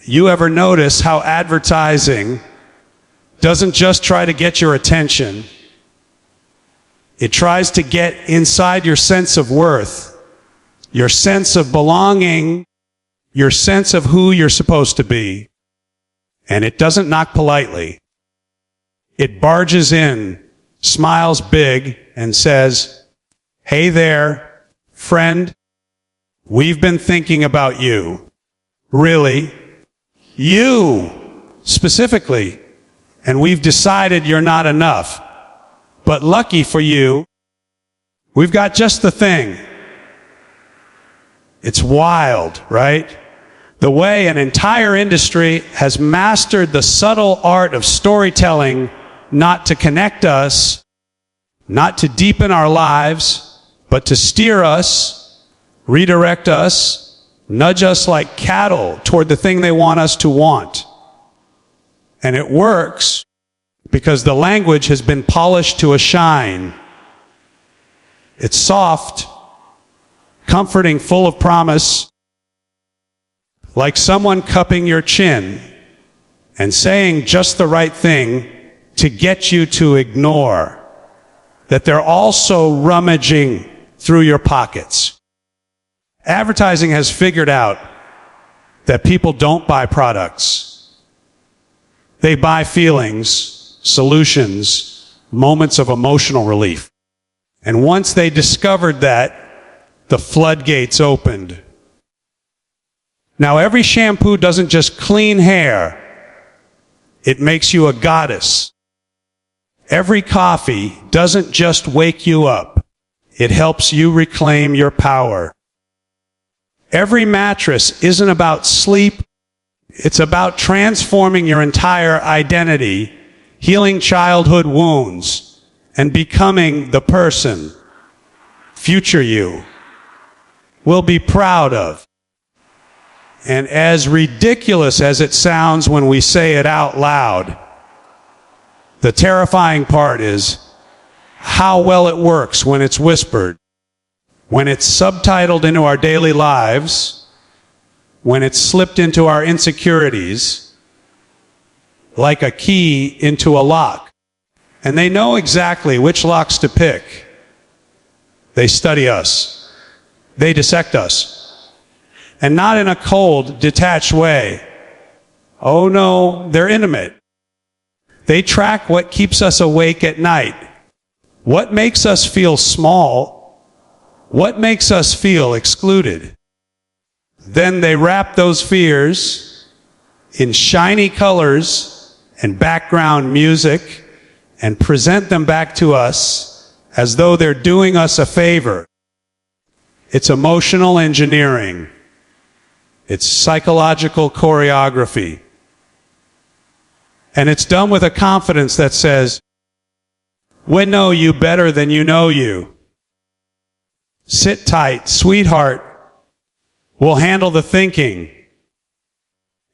You ever notice how advertising doesn't just try to get your attention? It tries to get inside your sense of worth, your sense of belonging, your sense of who you're supposed to be. And it doesn't knock politely. It barges in, smiles big, and says, "Hey there, friend, we've been thinking about you." Really? You, specifically. And we've decided you're not enough. But lucky for you, we've got just the thing. It's wild, right? The way an entire industry has mastered the subtle art of storytelling, not to connect us, not to deepen our lives, but to steer us, redirect us, nudge us like cattle toward the thing they want us to want. And it works because the language has been polished to a shine. It's soft, comforting, full of promise, like someone cupping your chin and saying just the right thing to get you to ignore that they're also rummaging through your pockets. Advertising has figured out that people don't buy products. They buy feelings, solutions, moments of emotional relief. And once they discovered that, the floodgates opened. Now, every shampoo doesn't just clean hair. It makes you a goddess. Every coffee doesn't just wake you up. It helps you reclaim your power. Every mattress isn't about sleep. It's about transforming your entire identity, healing childhood wounds, and becoming the person, future you, will be proud of. And as ridiculous as it sounds when we say it out loud, the terrifying part is how well it works when it's whispered, when it's subtitled into our daily lives, when it's slipped into our insecurities, like a key into a lock. And they know exactly which locks to pick. They study us. They dissect us. And not in a cold, detached way. Oh no, they're intimate. They track what keeps us awake at night. What makes us feel small? What makes us feel excluded? Then they wrap those fears in shiny colors and background music and present them back to us as though they're doing us a favor. It's emotional engineering. It's psychological choreography. And it's done with a confidence that says, "We know you better than you know you. Sit tight, sweetheart. We'll handle the thinking."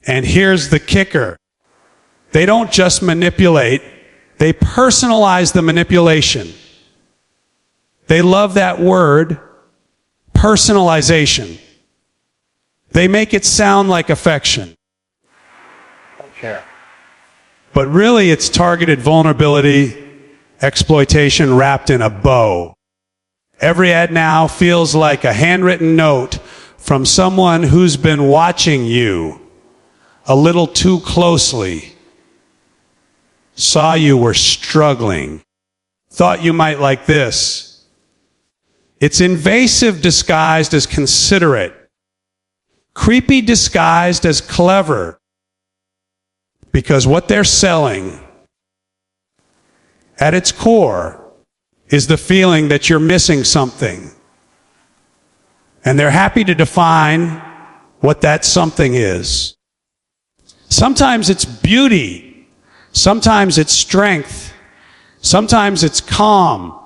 And here's the kicker. They don't just manipulate, they personalize the manipulation. They love that word, personalization. They make it sound like affection. Sure. But really it's targeted vulnerability, exploitation wrapped in a bow. Every ad now feels like a handwritten note from someone who's been watching you a little too closely, saw you were struggling, thought you might like this. It's invasive disguised as considerate, creepy disguised as clever, because what they're selling at its core is the feeling that you're missing something. And they're happy to define what that something is. Sometimes it's beauty. Sometimes it's strength. Sometimes it's calm.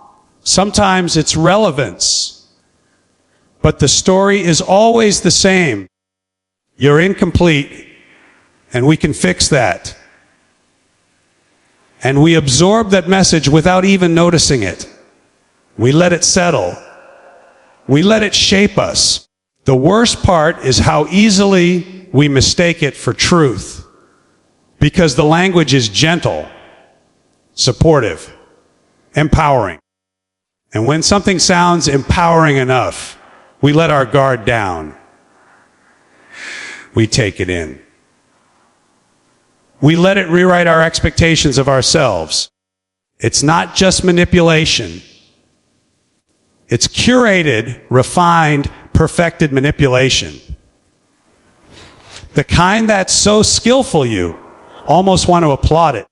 Sometimes it's relevance. But the story is always the same. You're incomplete, and we can fix that. And we absorb that message without even noticing it. We let it settle. We let it shape us. The worst part is how easily we mistake it for truth because the language is gentle, supportive, empowering. And when something sounds empowering enough, we let our guard down. We take it in. We let it rewrite our expectations of ourselves. It's not just manipulation. It's curated, refined, perfected manipulation. The kind that's so skillful you almost want to applaud it.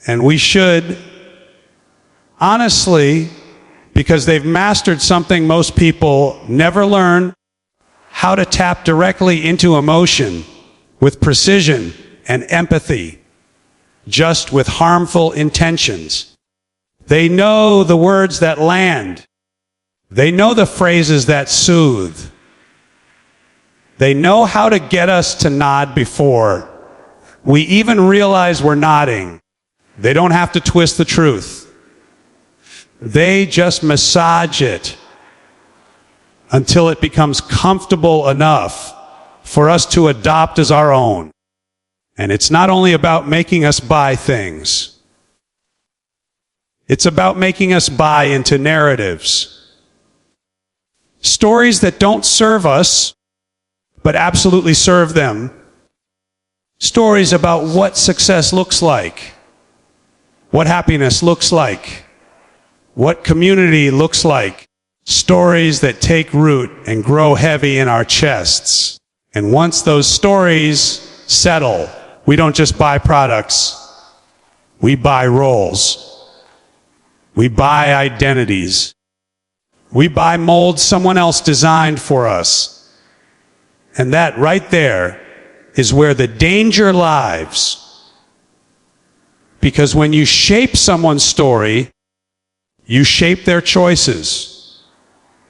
And we should, honestly, because they've mastered something most people never learn, how to tap directly into emotion with precision and empathy, just with harmful intentions. They know the words that land. They know the phrases that soothe. They know how to get us to nod before we even realize we're nodding. They don't have to twist the truth. They just massage it until it becomes comfortable enough for us to adopt as our own. And it's not only about making us buy things. It's about making us buy into narratives. Stories that don't serve us, but absolutely serve them. Stories about what success looks like, what happiness looks like, what community looks like. Stories that take root and grow heavy in our chests. And once those stories settle, we don't just buy products, we buy roles. We buy identities. We buy molds someone else designed for us. And that right there is where the danger lies. Because when you shape someone's story, you shape their choices.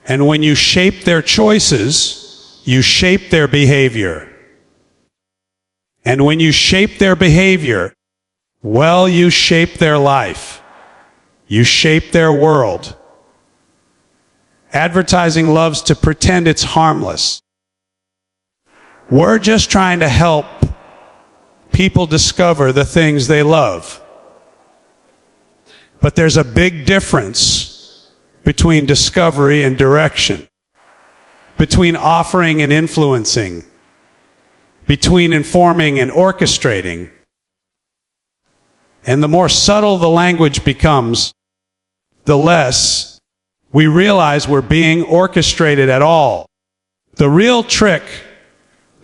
And when you shape their choices, you shape their behavior. And when you shape their behavior, well, you shape their life. You shape their world. Advertising loves to pretend it's harmless. We're just trying to help people discover the things they love. But there's a big difference between discovery and direction, between offering and influencing, between informing and orchestrating. And the more subtle the language becomes, the less we realize we're being orchestrated at all. The real trick,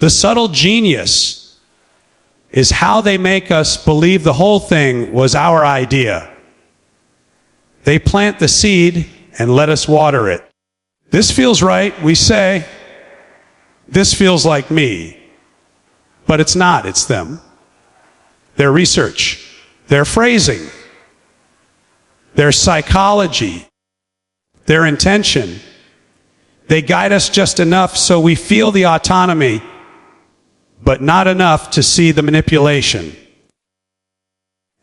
the subtle genius, is how they make us believe the whole thing was our idea. They plant the seed and let us water it. This feels right, we say. This feels like me. But it's not, it's them. Their research, their phrasing, their psychology, their intention. They guide us just enough so we feel the autonomy, but not enough to see the manipulation.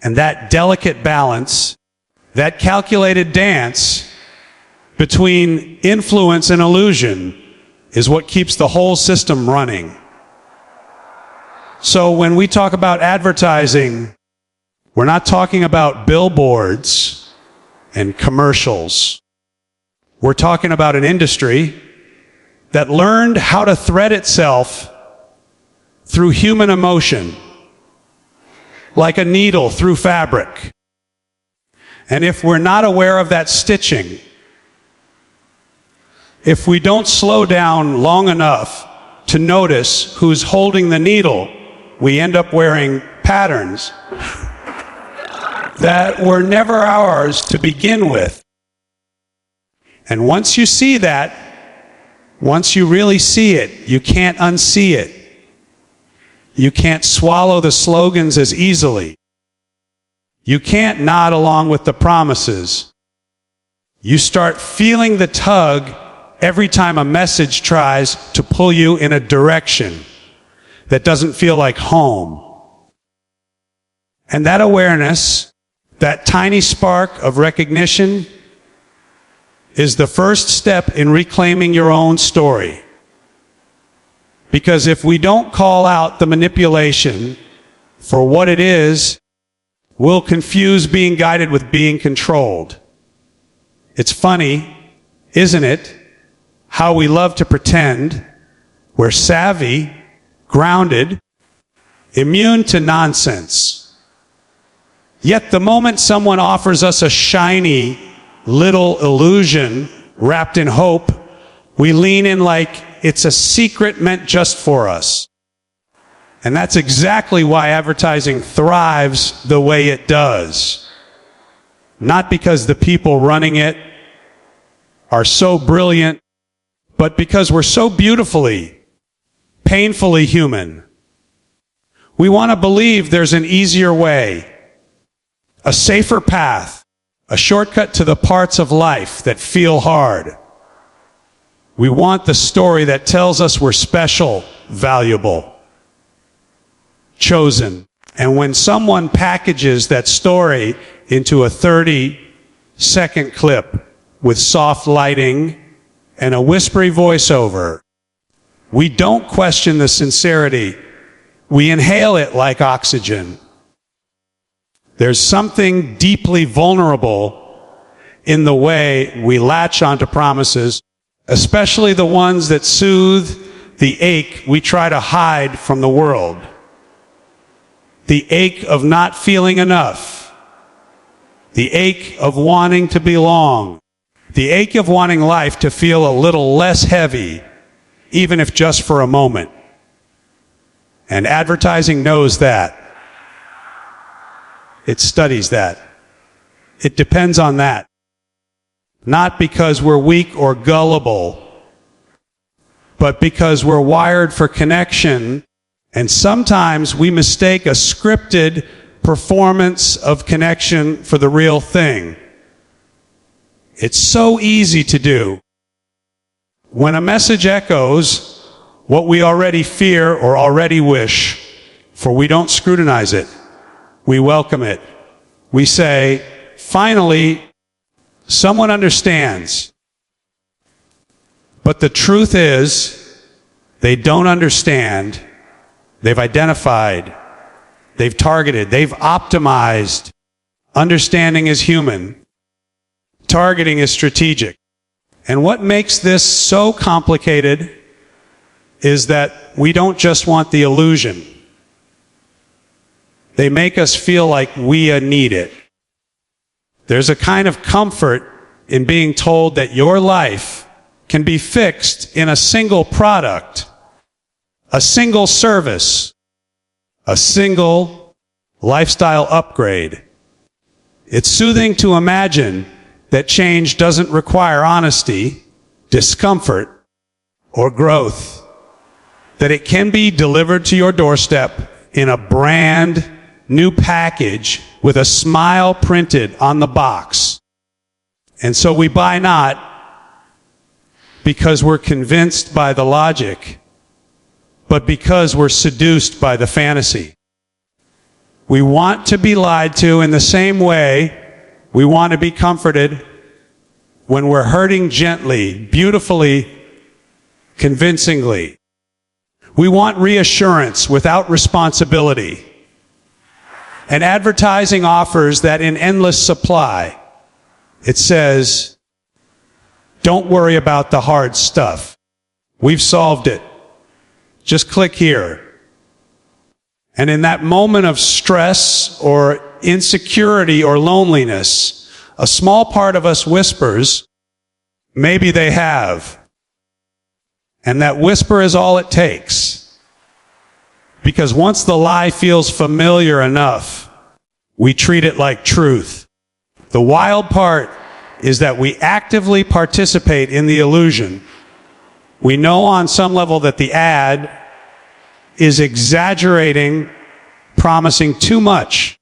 And that delicate balance, that calculated dance between influence and illusion is what keeps the whole system running. So when we talk about advertising, we're not talking about billboards and commercials. We're talking about an industry that learned how to thread itself through human emotion, like a needle through fabric. And if we're not aware of that stitching, if we don't slow down long enough to notice who's holding the needle, we end up wearing patterns that were never ours to begin with. And once you see that, once you really see it, you can't unsee it. You can't swallow the slogans as easily. You can't nod along with the promises. You start feeling the tug every time a message tries to pull you in a direction that doesn't feel like home. And that awareness, that tiny spark of recognition, is the first step in reclaiming your own story. Because if we don't call out the manipulation for what it is, we'll confuse being guided with being controlled. It's funny, isn't it, how we love to pretend we're savvy, grounded, immune to nonsense. Yet the moment someone offers us a shiny little illusion wrapped in hope, we lean in like it's a secret meant just for us. And that's exactly why advertising thrives the way it does. Not because the people running it are so brilliant, but because we're so beautifully, painfully human. We want to believe there's an easier way, a safer path, a shortcut to the parts of life that feel hard. We want the story that tells us we're special, valuable, chosen. And when someone packages that story into a 30-second clip with soft lighting and a whispery voiceover, we don't question the sincerity. We inhale it like oxygen. There's something deeply vulnerable in the way we latch onto promises, especially the ones that soothe the ache we try to hide from the world. The ache of not feeling enough. The ache of wanting to belong. The ache of wanting life to feel a little less heavy, even if just for a moment. And advertising knows that. It studies that. It depends on that. Not because we're weak or gullible, but because we're wired for connection, and sometimes we mistake a scripted performance of connection for the real thing. It's so easy to do. When a message echoes what we already fear or already wish, for we don't scrutinize it, we welcome it. We say, finally, someone understands. But the truth is, they don't understand. They've identified. They've targeted. They've optimized. Understanding is human. Targeting is strategic. And what makes this so complicated is that we don't just want the illusion. They make us feel like we need it. There's a kind of comfort in being told that your life can be fixed in a single product, a single service, a single lifestyle upgrade. It's soothing to imagine that change doesn't require honesty, discomfort, or growth. That it can be delivered to your doorstep in a brand new package with a smile printed on the box. And so we buy not because we're convinced by the logic, but because we're seduced by the fantasy. We want to be lied to in the same way we want to be comforted when we're hurting gently, beautifully, convincingly. We want reassurance without responsibility. And advertising offers that in endless supply. It says, don't worry about the hard stuff. We've solved it. Just click here. And in that moment of stress or insecurity or loneliness, a small part of us whispers, maybe they have. And that whisper is all it takes. Because once the lie feels familiar enough, we treat it like truth. The wild part is that we actively participate in the illusion. We know on some level that the ad is exaggerating, promising too much,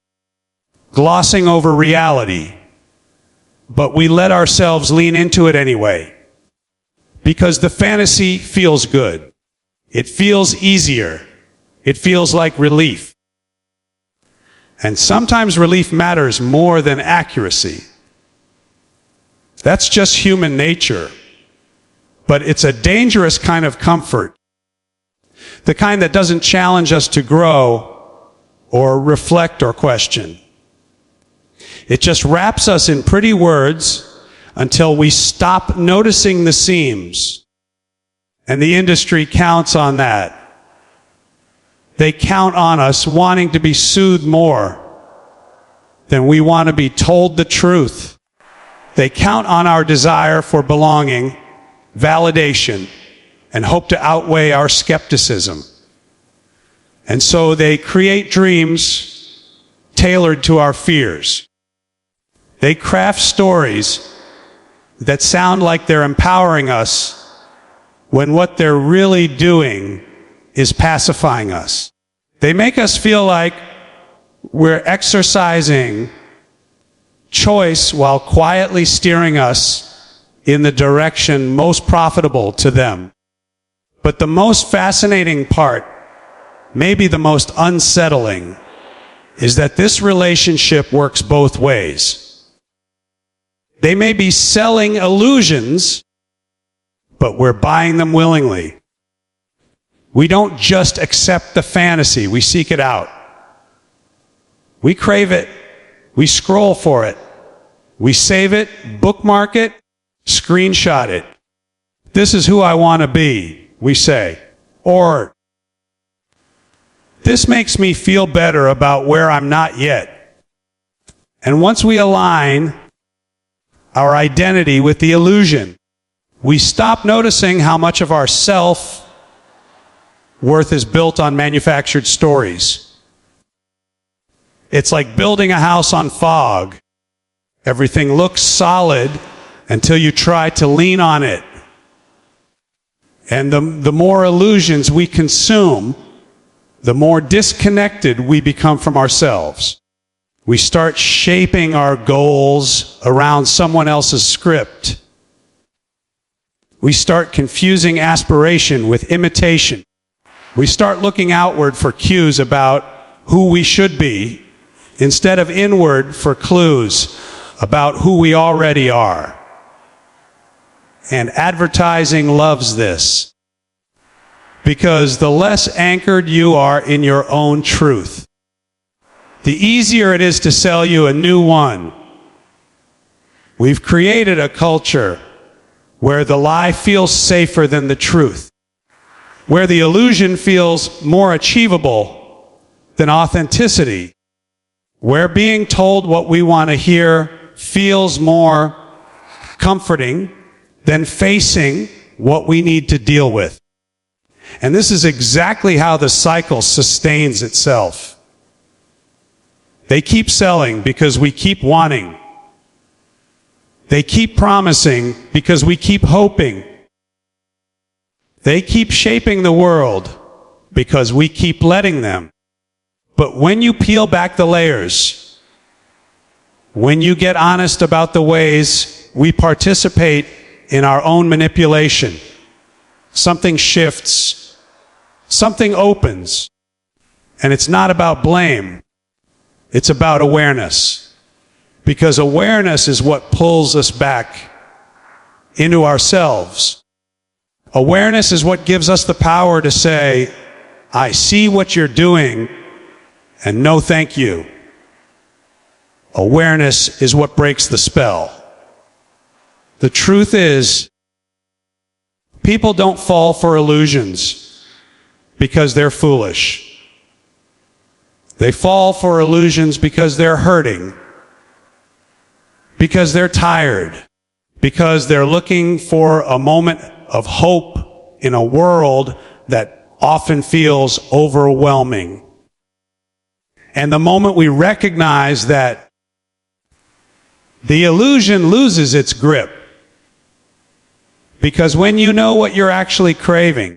glossing over reality. But we let ourselves lean into it anyway. Because the fantasy feels good. It feels easier. It feels like relief. And sometimes relief matters more than accuracy. That's just human nature. But it's a dangerous kind of comfort. the kind that doesn't challenge us to grow or reflect or question. It just wraps us in pretty words until we stop noticing the seams. And the industry counts on that. They count on us wanting to be soothed more than we want to be told the truth. They count on our desire for belonging, validation, and hope to outweigh our skepticism. And so they create dreams tailored to our fears. They craft stories that sound like they're empowering us when what they're really doing is pacifying us. They make us feel like we're exercising choice while quietly steering us in the direction most profitable to them. But the most fascinating part, maybe the most unsettling, is that this relationship works both ways. They may be selling illusions, but we're buying them willingly. We don't just accept the fantasy, we seek it out. We crave it, we scroll for it, we save it, bookmark it, screenshot it. This is who I want to be, we say. Or, this makes me feel better about where I'm not yet. And once we align our identity with the illusion, we stop noticing how much of our self-worth is built on manufactured stories. It's like building a house on fog. Everything looks solid until you try to lean on it. And the more illusions we consume, the more disconnected we become from ourselves. We start shaping our goals around someone else's script. We start confusing aspiration with imitation. We start looking outward for cues about who we should be, instead of inward for clues about who we already are. And advertising loves this, because the less anchored you are in your own truth, the easier it is to sell you a new one. We've created a culture where the lie feels safer than the truth, where the illusion feels more achievable than authenticity, where being told what we want to hear feels more comforting than facing what we need to deal with. And this is exactly how the cycle sustains itself. They keep selling because we keep wanting. They keep promising because we keep hoping. They keep shaping the world because we keep letting them. But when you peel back the layers, when you get honest about the ways we participate in our own manipulation, something shifts, something opens, and it's not about blame, it's about awareness. Because awareness is what pulls us back into ourselves. Awareness is what gives us the power to say, I see what you're doing, and no thank you. Awareness is what breaks the spell. The truth is, people don't fall for illusions because they're foolish. They fall for illusions because they're hurting, because they're tired, because they're looking for a moment of hope in a world that often feels overwhelming. And the moment we recognize that, the illusion loses its grip. Because when you know what you're actually craving,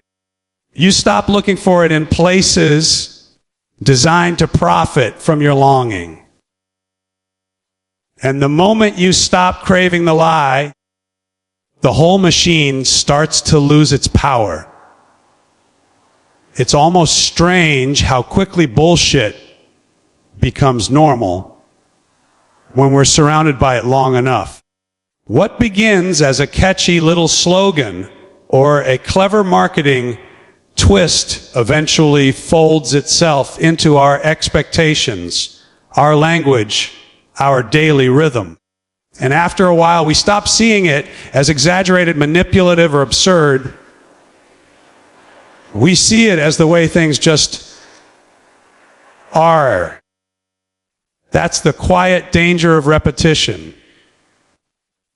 you stop looking for it in places designed to profit from your longing. And the moment you stop craving the lie, the whole machine starts to lose its power. It's almost strange how quickly bullshit becomes normal when we're surrounded by it long enough. What begins as a catchy little slogan or a clever marketing twist eventually folds itself into our expectations, our language, our daily rhythm. And after a while, we stop seeing it as exaggerated, manipulative, or absurd. We see it as the way things just are. That's the quiet danger of repetition.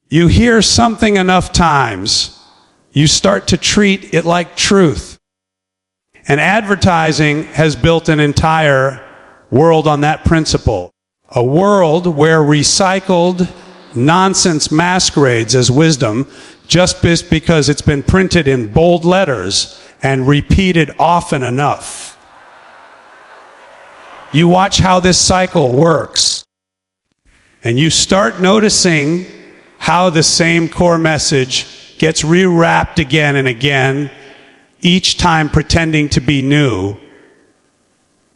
You hear something enough times, you start to treat it like truth. And advertising has built an entire world on that principle. A world where recycled nonsense masquerades as wisdom just because it's been printed in bold letters and repeated often enough. You watch how this cycle works, and you start noticing how the same core message gets rewrapped again and again, each time pretending to be new.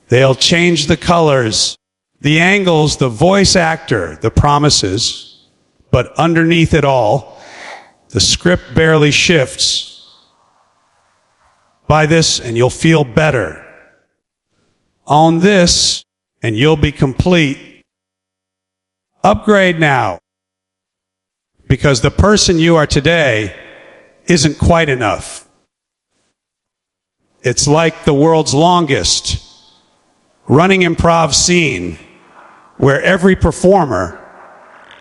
They'll change the colors, the angles, the voice actor, the promises, but underneath it all, the script barely shifts. Buy this and you'll feel better. Own this and you'll be complete. Upgrade now, because the person you are today isn't quite enough. It's like the world's longest running improv scene where every performer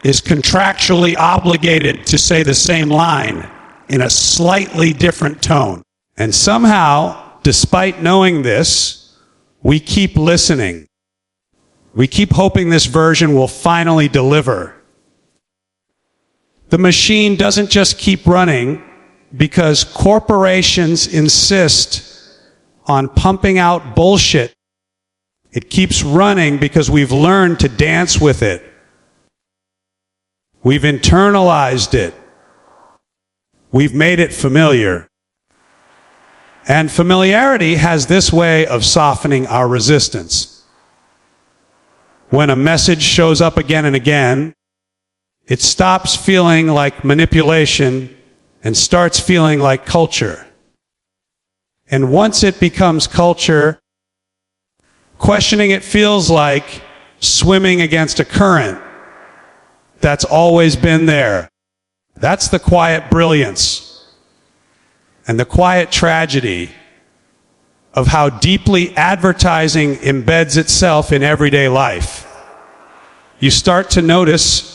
is contractually obligated to say the same line in a slightly different tone. And somehow, despite knowing this, we keep listening. We keep hoping this version will finally deliver. The machine doesn't just keep running because corporations insist on pumping out bullshit. It keeps running because we've learned to dance with it. We've internalized it. We've made it familiar. And familiarity has this way of softening our resistance. When a message shows up again and again, it stops feeling like manipulation and starts feeling like culture. And once it becomes culture, questioning it feels like swimming against a current that's always been there. That's the quiet brilliance and the quiet tragedy of how deeply advertising embeds itself in everyday life. You start to notice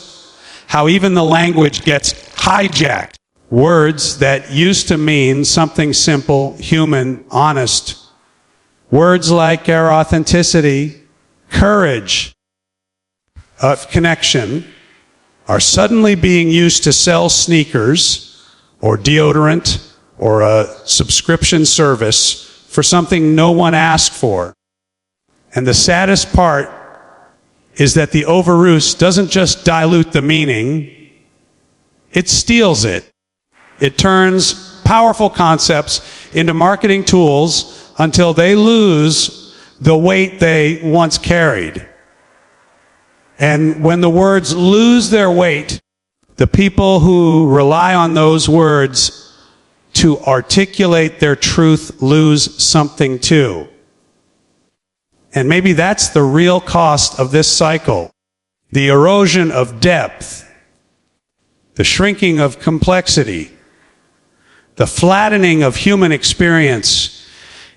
how even the language gets hijacked. Words that used to mean something simple, human, honest. Words like our authenticity, courage, of connection, are suddenly being used to sell sneakers or deodorant or a subscription service for something no one asked for. And the saddest part is that the overuse doesn't just dilute the meaning, it steals it. It turns powerful concepts into marketing tools until they lose the weight they once carried. And when the words lose their weight, the people who rely on those words to articulate their truth lose something too. And maybe that's the real cost of this cycle. The erosion of depth, the shrinking of complexity, the flattening of human experience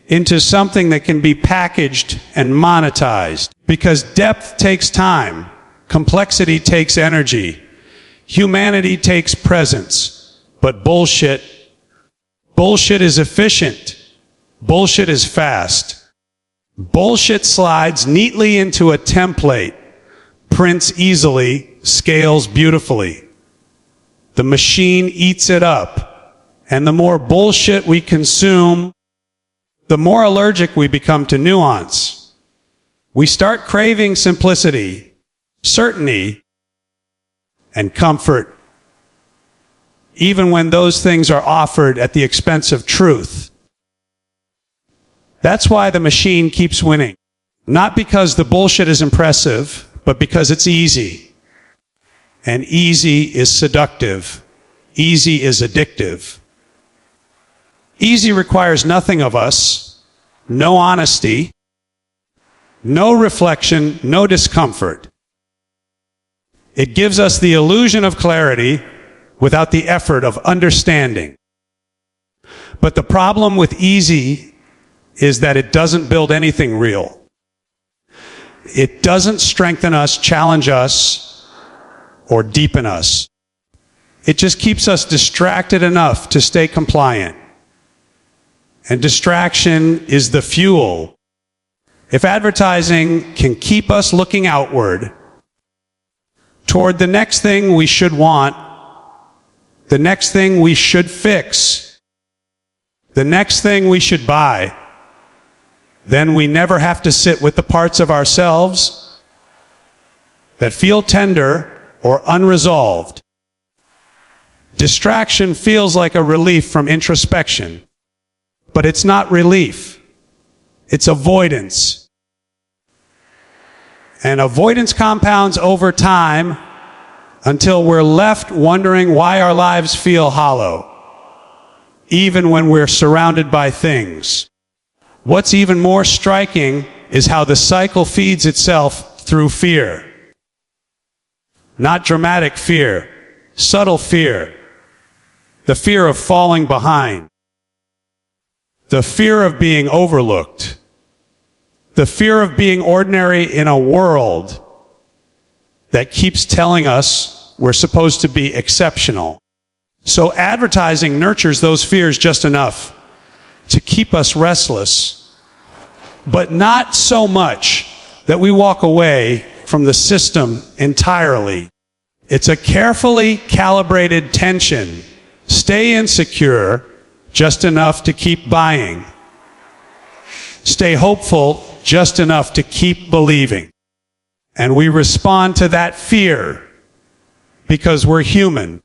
into something that can be packaged and monetized. Because depth takes time, complexity takes energy, humanity takes presence, but bullshit is efficient. Bullshit is fast. Bullshit slides neatly into a template, prints easily, scales beautifully. The machine eats it up. And the more bullshit we consume, the more allergic we become to nuance. We start craving simplicity, certainty, and comfort, even when those things are offered at the expense of truth. That's why the machine keeps winning. Not because the bullshit is impressive, but because it's easy. And easy is seductive. Easy is addictive. Easy requires nothing of us, no honesty, no reflection, no discomfort. It gives us the illusion of clarity without the effort of understanding. But the problem with easy is that it doesn't build anything real. It doesn't strengthen us, challenge us, or deepen us. It just keeps us distracted enough to stay compliant. And distraction is the fuel. If advertising can keep us looking outward toward the next thing we should want, the next thing we should fix, the next thing we should buy, then we never have to sit with the parts of ourselves that feel tender or unresolved. Distraction feels like a relief from introspection, but it's not relief. It's avoidance. And avoidance compounds over time until we're left wondering why our lives feel hollow, even when we're surrounded by things. What's even more striking is how the cycle feeds itself through fear. Not dramatic fear, subtle fear. The fear of falling behind. The fear of being overlooked. The fear of being ordinary in a world that keeps telling us we're supposed to be exceptional. So advertising nurtures those fears just enough to keep us restless, but not so much that we walk away from the system entirely. It's a carefully calibrated tension. Stay insecure just enough to keep buying. Stay hopeful just enough to keep believing. And we respond to that fear because we're human.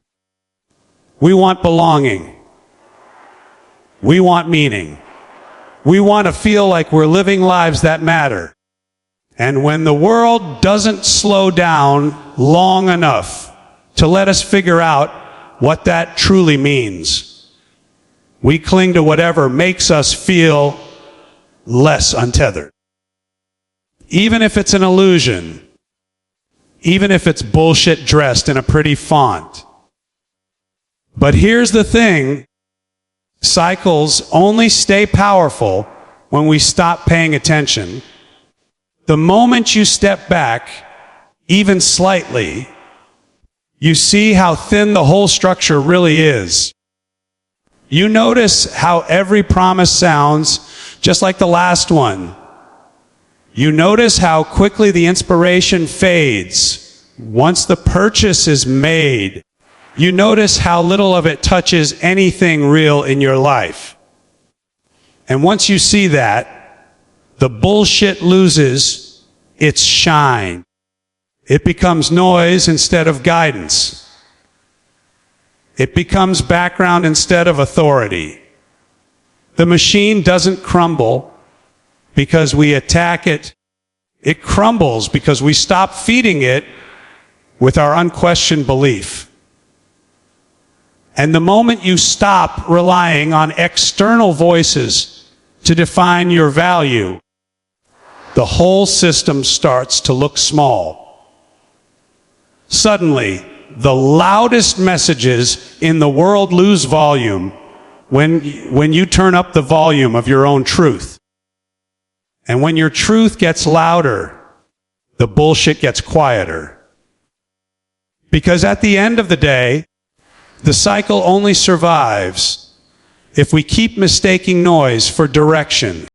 We want belonging. We want meaning. We want to feel like we're living lives that matter. And when the world doesn't slow down long enough to let us figure out what that truly means, we cling to whatever makes us feel less untethered. Even if it's an illusion, even if it's bullshit dressed in a pretty font. But here's the thing. Cycles only stay powerful when we stop paying attention. The moment you step back, even slightly, you see how thin the whole structure really is. You notice how every promise sounds just like the last one. You notice how quickly the inspiration fades once the purchase is made. You notice how little of it touches anything real in your life. And once you see that, the bullshit loses its shine. It becomes noise instead of guidance. It becomes background instead of authority. The machine doesn't crumble because we attack it. It crumbles because we stop feeding it with our unquestioned belief. And the moment you stop relying on external voices to define your value, the whole system starts to look small. Suddenly, the loudest messages in the world lose volume when you turn up the volume of your own truth. And when your truth gets louder, the bullshit gets quieter. Because at the end of the day, the cycle only survives if we keep mistaking noise for direction.